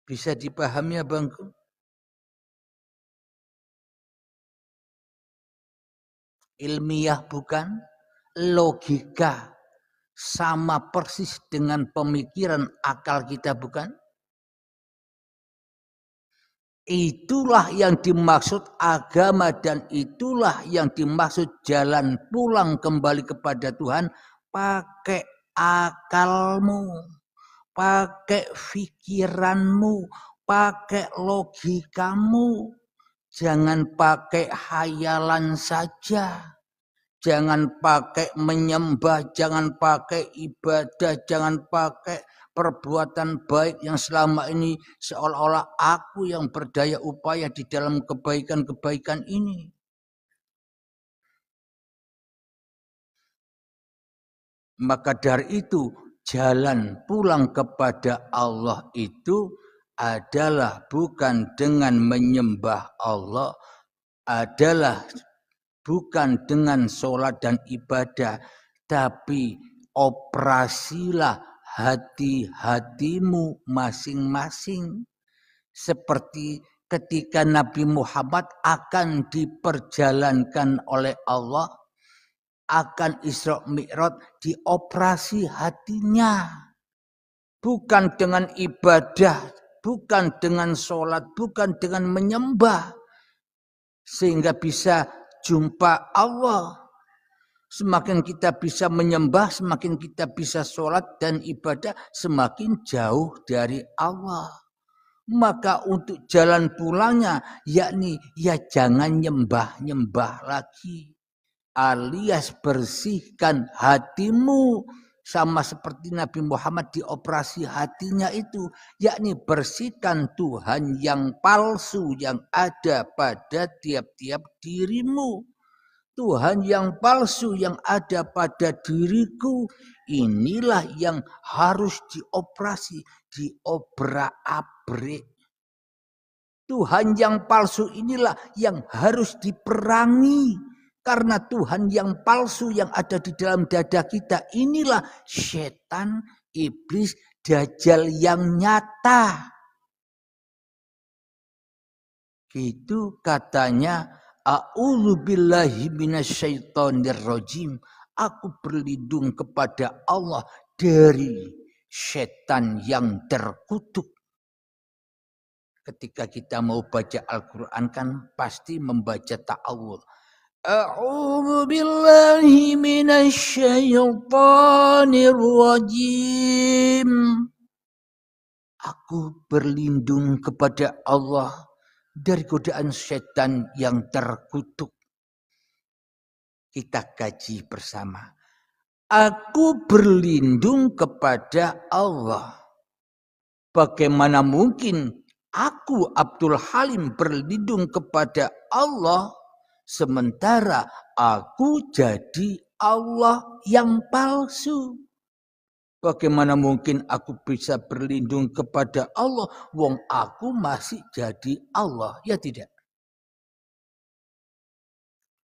Bisa dipahami abangku? Ilmiah bukan? Logika sama persis dengan pemikiran akal kita bukan? Itulah yang dimaksud agama dan itulah yang dimaksud jalan pulang kembali kepada Tuhan. Pakai akalmu, pakai pikiranmu, pakai logikamu. Jangan pakai hayalan saja. Jangan pakai menyembah, jangan pakai ibadah, jangan pakai perbuatan baik yang selama ini seolah-olah aku yang berdaya upaya di dalam kebaikan-kebaikan ini. Maka dari itu jalan pulang kepada Allah itu adalah bukan dengan menyembah Allah, adalah bukan dengan sholat dan ibadah, tapi operasilah hati-hatimu masing-masing. Seperti ketika Nabi Muhammad akan diperjalankan oleh Allah, akan Isra Mi'raj, dioperasi hatinya. Bukan dengan ibadah, bukan dengan sholat, bukan dengan menyembah. Sehingga bisa jumpa Allah. Semakin kita bisa menyembah, semakin kita bisa sholat dan ibadah, semakin jauh dari Allah. Maka untuk jalan pulangnya, yakni ya jangan nyembah-nyembah lagi. Alias bersihkan hatimu. Sama seperti Nabi Muhammad dioperasi hatinya itu, yakni bersihkan Tuhan yang palsu yang ada pada tiap-tiap dirimu. Tuhan yang palsu yang ada pada diriku, inilah yang harus dioperasi, diobrak-abrik. Tuhan yang palsu inilah yang harus diperangi. Karena Tuhan yang palsu yang ada di dalam dada kita inilah setan, iblis, dajjal yang nyata. Itu katanya, a'udzubillahi minasyaitonirrajim. Aku berlindung kepada Allah dari setan yang terkutuk. Ketika kita mau baca Al-Quran kan pasti membaca ta'awudz. A'udzu billahi minasyaitonir rajim. Aku berlindung kepada Allah dari godaan setan yang terkutuk. Kita kaji bersama. Aku berlindung kepada Allah. Bagaimana mungkin aku Abdul Halim berlindung kepada Allah sementara aku jadi Allah yang palsu. Bagaimana mungkin aku bisa berlindung kepada Allah wong aku masih jadi Allah, ya tidak?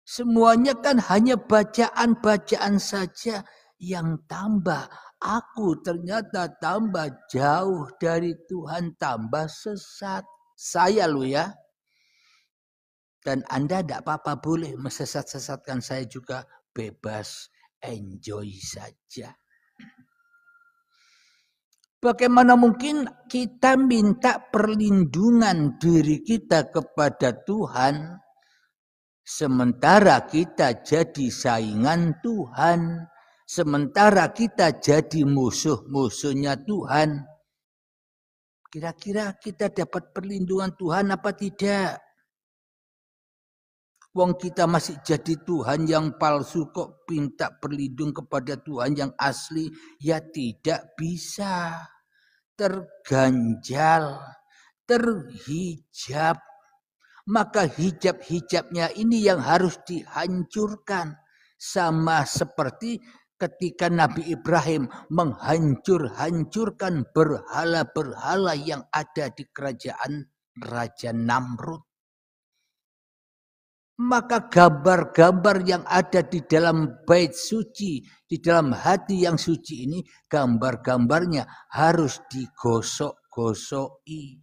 Semuanya kan hanya bacaan-bacaan saja yang tambah. Aku ternyata tambah jauh dari Tuhan, tambah sesat. Saya lu ya. Dan Anda tidak apa-apa, boleh mesesat-sesatkan saya juga, bebas, enjoy saja. Bagaimana mungkin kita minta perlindungan diri kita kepada Tuhan, sementara kita jadi saingan Tuhan, sementara kita jadi musuh-musuhnya Tuhan. Kira-kira kita dapat perlindungan Tuhan apa tidak? Wong kita masih jadi Tuhan yang palsu kok minta berlindung kepada Tuhan yang asli? Ya tidak bisa. Terganjal, terhijab. Maka hijab-hijabnya ini yang harus dihancurkan. Sama seperti ketika Nabi Ibrahim menghancurkan berhala-berhala yang ada di kerajaan Raja Namrud. Maka gambar-gambar yang ada di dalam bait suci, di dalam hati yang suci ini, gambar-gambarnya harus digosok-gosoki.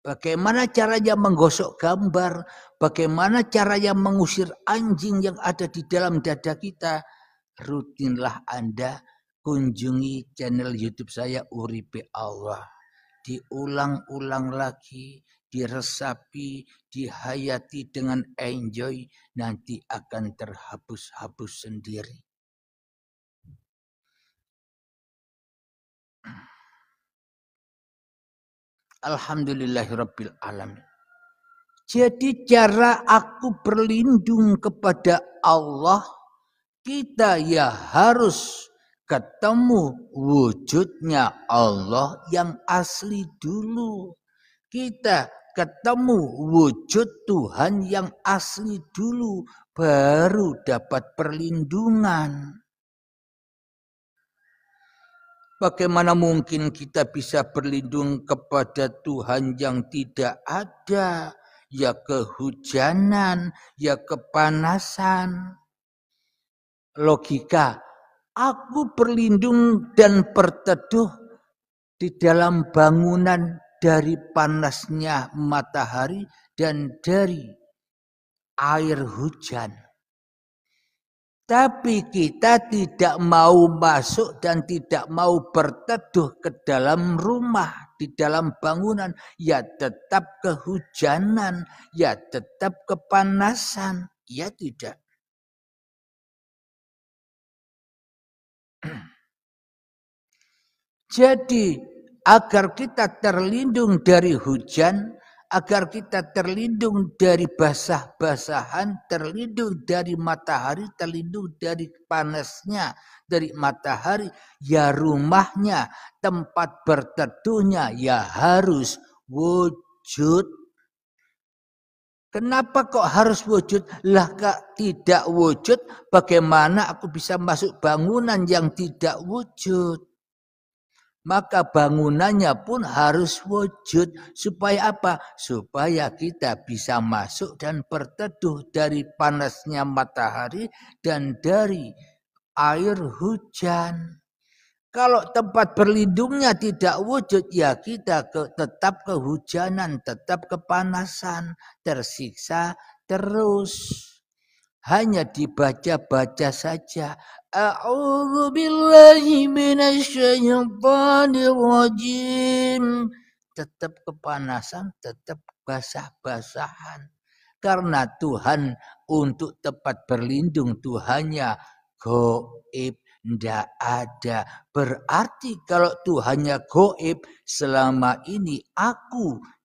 Bagaimana caranya menggosok gambar, bagaimana caranya mengusir anjing yang ada di dalam dada kita. Rutinlah Anda kunjungi channel YouTube saya Uripe Allah. Diulang-ulang lagi, diresapi, dihayati dengan enjoy, nanti akan terhapus-hapus sendiri. Alhamdulillahirabbil alamin. Jadi cara aku berlindung kepada Allah, kita ya harus ketemu wujudnya Allah yang asli dulu. Kita ketemu wujud Tuhan yang asli dulu, baru dapat perlindungan. Bagaimana mungkin kita bisa berlindung kepada Tuhan yang tidak ada? Ya kehujanan, ya kepanasan. Logika, aku berlindung dan berteduh di dalam bangunan dari panasnya matahari dan dari air hujan. Tapi kita tidak mau masuk dan tidak mau berteduh ke dalam rumah, di dalam bangunan. Ya tetap kehujanan, ya tetap kepanasan. Ya tidak. Jadi agar kita terlindung dari hujan, agar kita terlindung dari basah-basahan, terlindung dari matahari, terlindung dari panasnya dari matahari, ya rumahnya, tempat berteduhnya ya harus wujud. Kenapa kok harus wujud? Lah kak tidak wujud, bagaimana aku bisa masuk bangunan yang tidak wujud? Maka bangunannya pun harus wujud. Supaya apa? Supaya kita bisa masuk dan berteduh dari panasnya matahari dan dari air hujan. Kalau tempat berlindungnya tidak wujud, ya kita tetap kehujanan, tetap kepanasan, tersiksa terus. Hanya dibaca-baca saja. A'udzu billahi minasyaitonir rajim. Tetap kepanasan, tetap basah-basahan. Karena Tuhan untuk tempat berlindung Tuhannya gaib, ndak ada. Berarti kalau Tuhannya gaib, selama ini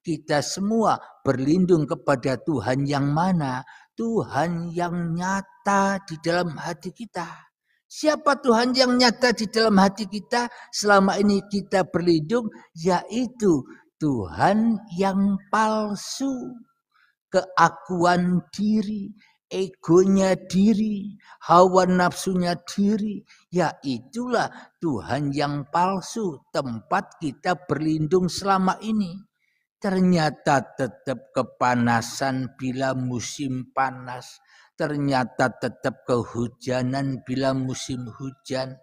kita semua berlindung kepada Tuhan yang mana? Tuhan yang nyata di dalam hati kita. Siapa Tuhan yang nyata di dalam hati kita? Selama ini kita berlindung, yaitu Tuhan yang palsu. Keakuan diri, egonya diri, hawa nafsunya diri. Ya itulah Tuhan yang palsu, tempat kita berlindung selama ini. Ternyata tetap kepanasan bila musim panas. Ternyata tetap kehujanan bila musim hujan.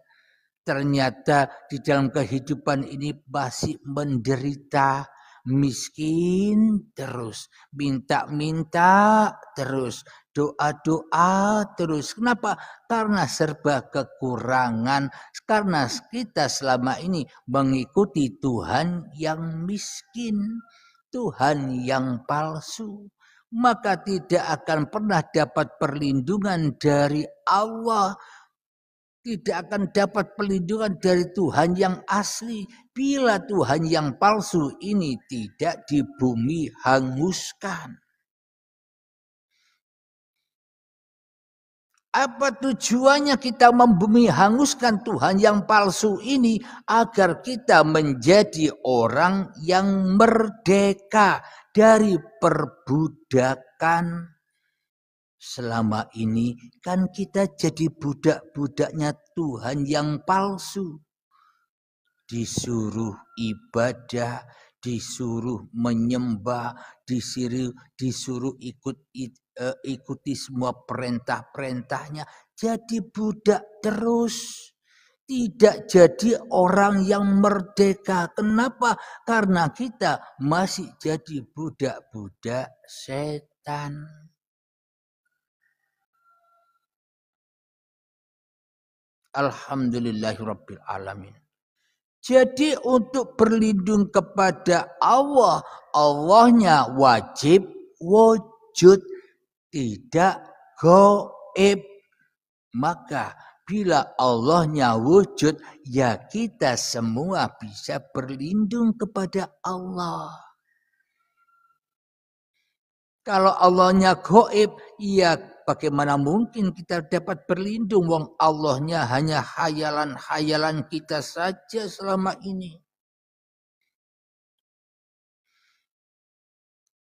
Ternyata di dalam kehidupan ini masih menderita. Miskin terus. Minta-minta terus. Doa-doa terus. Kenapa? Karena serba kekurangan. Karena kita selama ini mengikuti Tuhan yang miskin. Tuhan yang palsu, maka tidak akan pernah dapat perlindungan dari Allah, tidak akan dapat perlindungan dari Tuhan yang asli bila Tuhan yang palsu ini tidak di bumi hanguskan. Apa tujuannya kita membumi hanguskan Tuhan yang palsu ini? Agar kita menjadi orang yang merdeka dari perbudakan. Selama ini kan kita jadi budak-budaknya Tuhan yang palsu. Disuruh ibadah, disuruh menyembah, disuruh ikuti semua perintah-perintahnya, jadi budak terus. tidak jadi orang yang merdeka. Kenapa? Karena kita masih jadi budak-budak setan. Alhamdulillahirabbil alamin. Jadi untuk berlindung kepada Allah, Allahnya wajib wujud, tidak gaib. Maka bila Allahnya wujud, ya kita semua bisa berlindung kepada Allah. Kalau Allahnya gaib, ya bagaimana mungkin kita dapat berlindung? Wong Allahnya hanya hayalan-hayalan kita saja selama ini.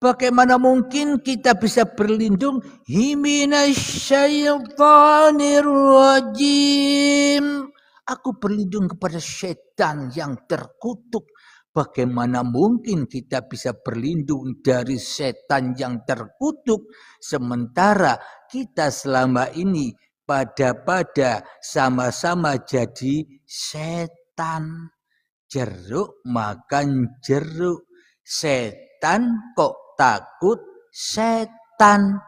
Bagaimana mungkin kita bisa berlindung? Himinasyaitanirrajim. Aku berlindung kepada setan yang terkutuk. Bagaimana mungkin kita bisa berlindung dari setan yang terkutuk sementara kita selama ini pada sama-sama jadi setan. Jeruk makan jeruk. Setan kok takut setan.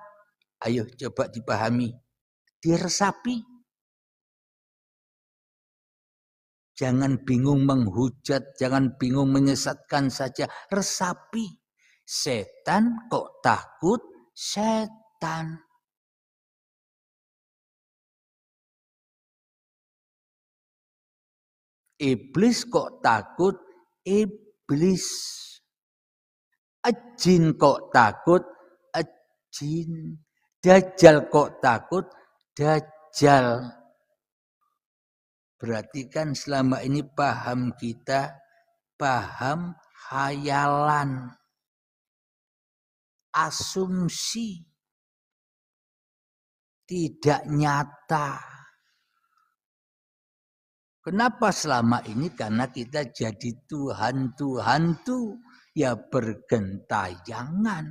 Ayo coba dipahami. Diresapi. Jangan bingung menghujat, jangan bingung menyesatkan saja. Resapi. Setan kok takut setan. Iblis kok takut iblis. Jin kok takut jin. Dajjal kok takut dajjal. Berarti kan selama ini paham kita, paham hayalan, asumsi, tidak nyata. Kenapa selama ini? Karena kita jadi Tuhan tuh ya bergentayangan.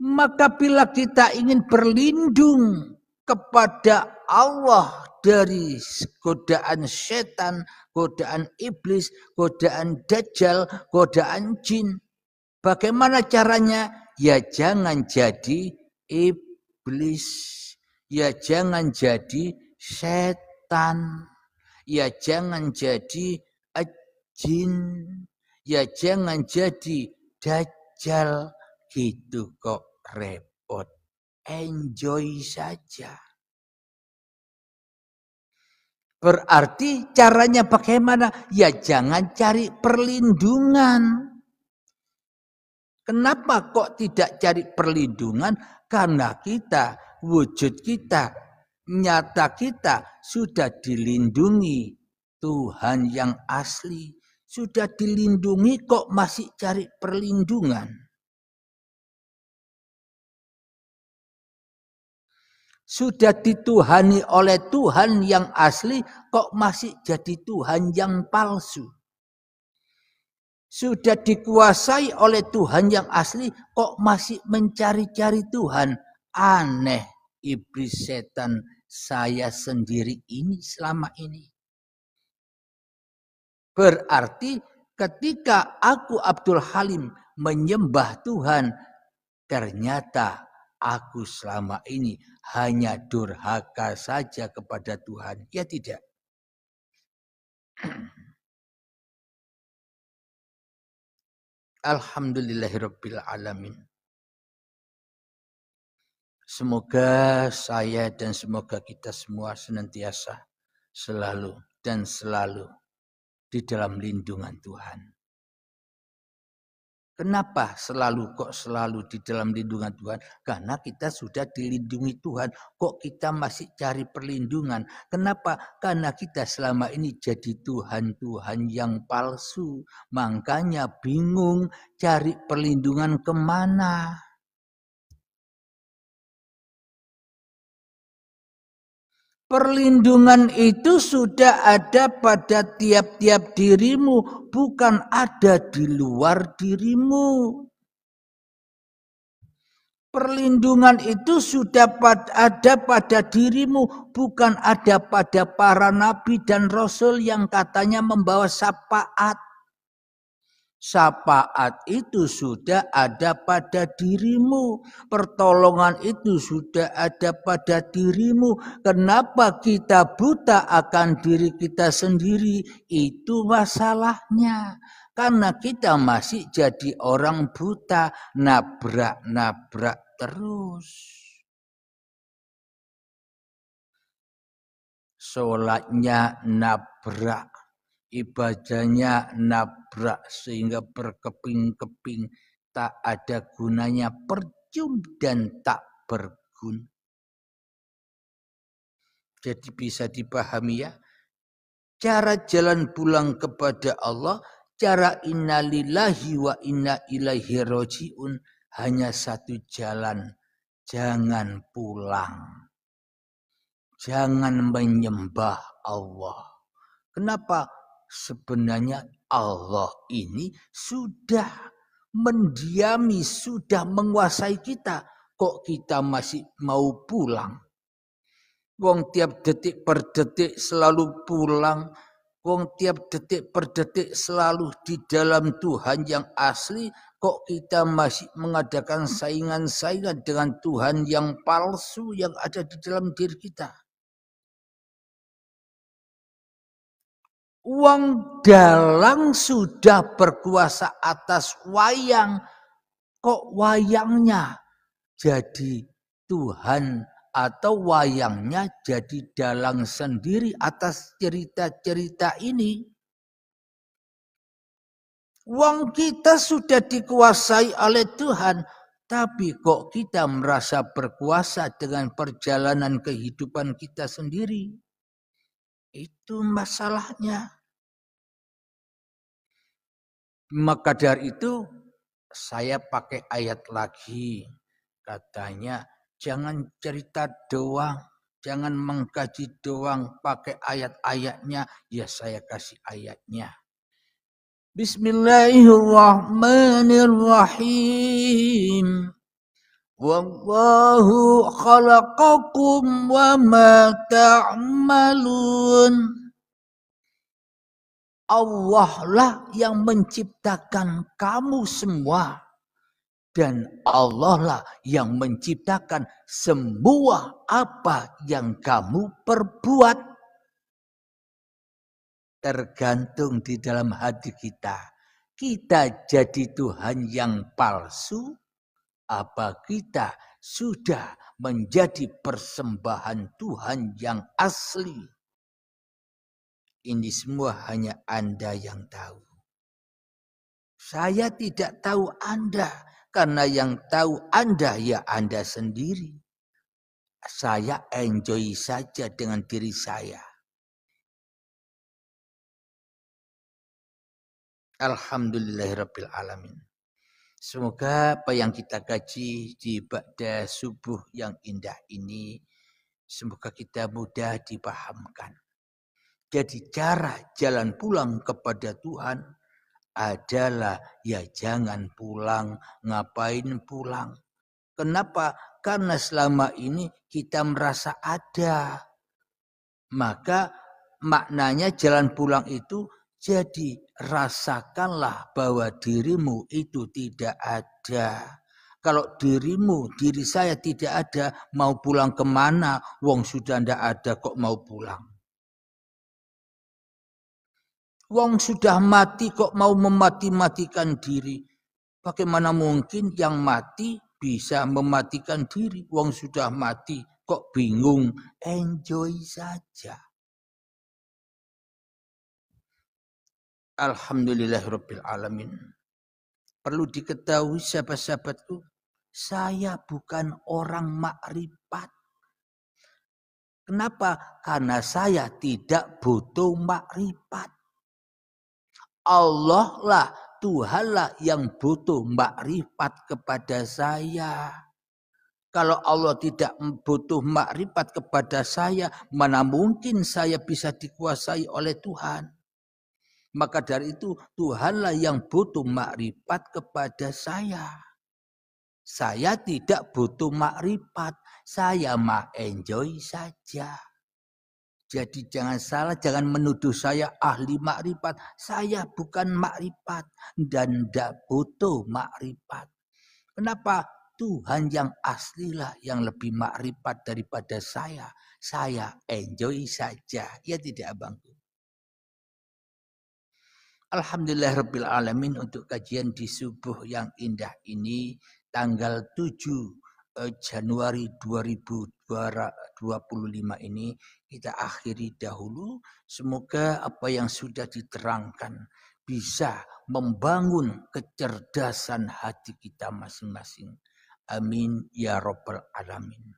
Maka bila kita ingin berlindung kepada Allah dari godaan setan, godaan iblis, godaan dajjal, godaan jin. Bagaimana caranya? Ya jangan jadi iblis. Ya jangan jadi setan. Ya jangan jadi jin. Ya jangan jadi dajjal. Gitu kok repot. Enjoy saja. Berarti caranya bagaimana? Ya jangan cari perlindungan. Kenapa kok tidak cari perlindungan? Karena kita, wujud kita, nyata kita sudah dilindungi Tuhan yang asli. Sudah dilindungi kok masih cari perlindungan. Sudah dituhani oleh Tuhan yang asli, kok masih jadi Tuhan yang palsu. Sudah dikuasai oleh Tuhan yang asli, kok masih mencari-cari Tuhan. Aneh, iblis setan saya sendiri ini selama ini. Berarti ketika aku Abdul Halim menyembah Tuhan, ternyata aku selama ini hanya durhaka saja kepada Tuhan. Ya tidak. Alhamdulillahirabbil alamin. Semoga saya dan semoga kita semua senantiasa selalu di dalam lindungan Tuhan. Kenapa selalu di dalam lindungan Tuhan? Karena kita sudah dilindungi Tuhan. Kok kita masih cari perlindungan? Kenapa? Karena kita selama ini jadi Tuhan yang palsu. Makanya bingung cari perlindungan kemana. Perlindungan itu sudah ada pada tiap-tiap dirimu, bukan ada di luar dirimu. Perlindungan itu sudah ada pada dirimu, bukan ada pada para nabi dan rasul yang katanya membawa syafaat. Syafaat itu sudah ada pada dirimu. Pertolongan itu sudah ada pada dirimu. Kenapa kita buta akan diri kita sendiri? Itu masalahnya. Karena kita masih jadi orang buta, nabrak-nabrak terus. Sholatnya nabrak, ibadahnya nabrak sehingga berkeping-keping, tak ada gunanya, percuma dan tak berguna. Jadi bisa dipahami ya, cara jalan pulang kepada Allah, cara innalillahi wa inna ilaihi roji'un, hanya satu jalan, jangan pulang. Jangan menyembah Allah. Kenapa? Sebenarnya Allah ini sudah mendiami, sudah menguasai kita. Kok kita masih mau pulang? Wong tiap detik per detik selalu pulang. Wong tiap detik per detik selalu di dalam Tuhan yang asli. Kok kita masih mengadakan saingan-saingan dengan Tuhan yang palsu yang ada di dalam diri kita? Wong dalang sudah berkuasa atas wayang. Kok wayangnya jadi Tuhan atau wayangnya jadi dalang sendiri atas cerita-cerita ini? Wong kita sudah dikuasai oleh Tuhan. Tapi kok kita merasa berkuasa dengan perjalanan kehidupan kita sendiri? Itu masalahnya. Maka dari itu saya pakai ayat lagi. Katanya jangan cerita doang, jangan mengkaji doang, pakai ayat-ayatnya. Ya saya kasih ayatnya. Bismillahirrahmanirrahim. Wallahu khalaqakum wa ma ta'malun. Allah lah yang menciptakan kamu semua. Dan Allah lah yang menciptakan semua apa yang kamu perbuat. Tergantung di dalam hati kita. Kita jadi Tuhan yang palsu, apa kita sudah menjadi persembahan Tuhan yang asli? Ini semua hanya Anda yang tahu. Saya tidak tahu Anda, karena yang tahu Anda ya Anda sendiri. Saya enjoy saja dengan diri saya. Alhamdulillahirabbil alamin. Semoga apa yang kita kaji di ba'da subuh yang indah ini, semoga kita mudah dipahamkan. Jadi cara jalan pulang kepada Tuhan adalah ya jangan pulang. Ngapain pulang? Kenapa? Karena selama ini kita merasa ada. Maka maknanya jalan pulang itu jadi rasakanlah bahwa dirimu itu tidak ada. Kalau dirimu, diri saya tidak ada, mau pulang kemana? Wong sudah tidak ada kok mau pulang. Wong sudah mati kok mau memati-matikan diri. Bagaimana mungkin yang mati bisa mematikan diri? Wong sudah mati kok bingung. Enjoy saja. Alhamdulillahirabbil alamin. Perlu diketahui sahabat-sahabatku, saya bukan orang makrifat. Kenapa? Karena saya tidak butuh makrifat. Allah lah, Tuhan lah yang butuh makrifat kepada saya. Kalau Allah tidak butuh makrifat kepada saya, mana mungkin saya bisa dikuasai oleh Tuhan. Maka dari itu Tuhanlah yang butuh makrifat kepada saya. Saya tidak butuh makrifat. Saya mah enjoy saja. Jadi jangan salah, jangan menuduh saya ahli makrifat. Saya bukan makrifat dan tidak butuh makrifat. Kenapa? Tuhan yang aslilah yang lebih makrifat daripada saya. Saya enjoy saja. Ya tidak abangku. Alhamdulillahirabbil alamin untuk kajian di subuh yang indah ini tanggal 7 Januari 2025 ini kita akhiri dahulu. Semoga apa yang sudah diterangkan bisa membangun kecerdasan hati kita masing-masing. Amin ya rabbal alamin.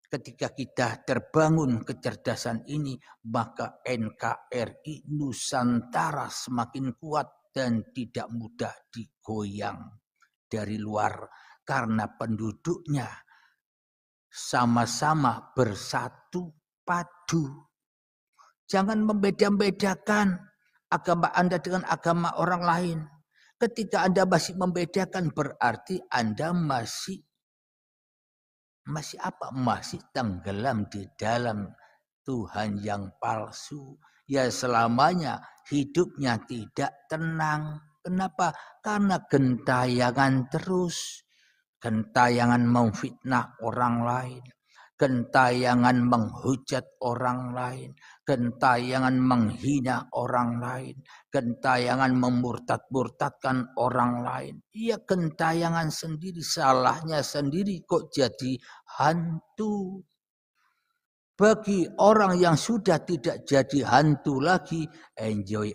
Ketika kita terbangun kecerdasan ini, maka NKRI Nusantara semakin kuat dan tidak mudah digoyang dari luar karena penduduknya sama-sama bersatu padu. Jangan membeda-bedakan agama Anda dengan agama orang lain. Ketika Anda masih membedakan berarti Anda masih apa? Masih tenggelam di dalam Tuhan yang palsu. Ya selamanya hidupnya tidak tenang. Kenapa? Karena gentayangan terus. Gentayangan memfitnah orang lain. Gentayangan menghujat orang lain. Gentayangan menghina orang lain. Gentayangan memurtad-murtadkan orang lain. Iya gentayangan sendiri, salahnya sendiri kok jadi hantu. Bagi orang yang sudah tidak jadi hantu lagi, enjoy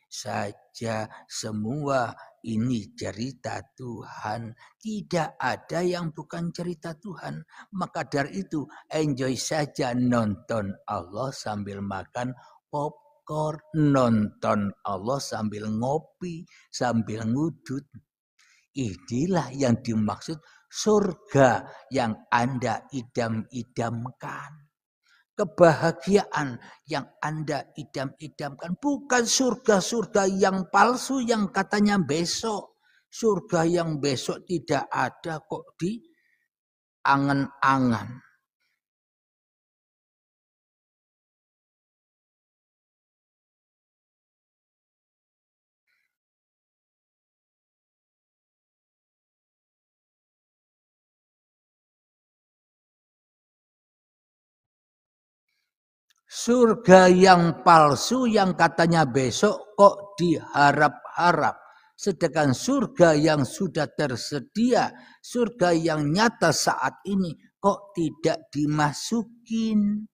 saja semua. Ini cerita Tuhan. Tidak ada yang bukan cerita Tuhan. Maka dari itu enjoy saja nonton Allah sambil makan popcorn. Nonton Allah sambil ngopi, sambil ngudut. Inilah yang dimaksud surga yang Anda idam-idamkan. Kebahagiaan yang Anda idam-idamkan. Bukan surga-surga yang palsu yang katanya besok. Surga yang besok tidak ada kok di angan-angan. Surga yang palsu yang katanya besok kok diharap-harap. Sedangkan surga yang sudah tersedia, surga yang nyata saat ini kok tidak dimasukin.